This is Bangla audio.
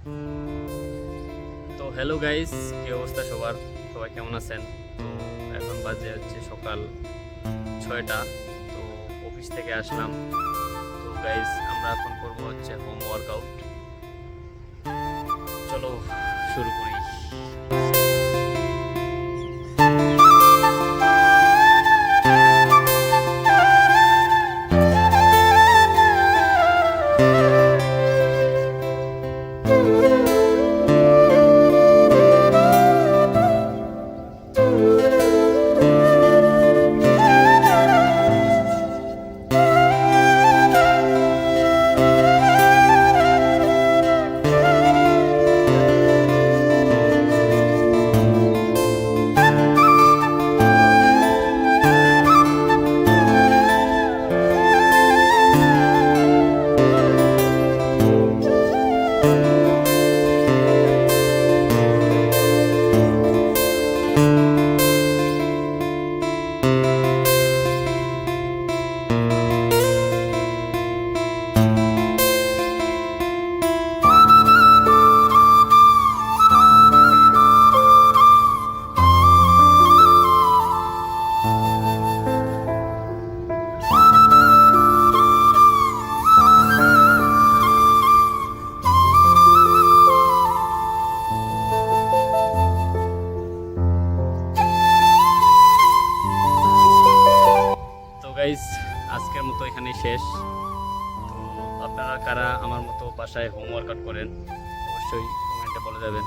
তো হ্যালো গাইস, কি অবস্থা সবার? সবাই কেমন আছেন? তো এখন বাজে হচ্ছে সকাল 6টা। তো অফিস থেকে আসলাম। তো গাইস, আমরা এখন করবো হচ্ছে হোম ওয়ার্কআউট। চলো শুরু করি। তো গাইস, আজকের মতো এখানেই শেষ। তো আপনারা কারা আমার মতো বাসায় হোম ওয়ার্কআউট করেন অবশ্যই কমেন্টে বলে যাবেন।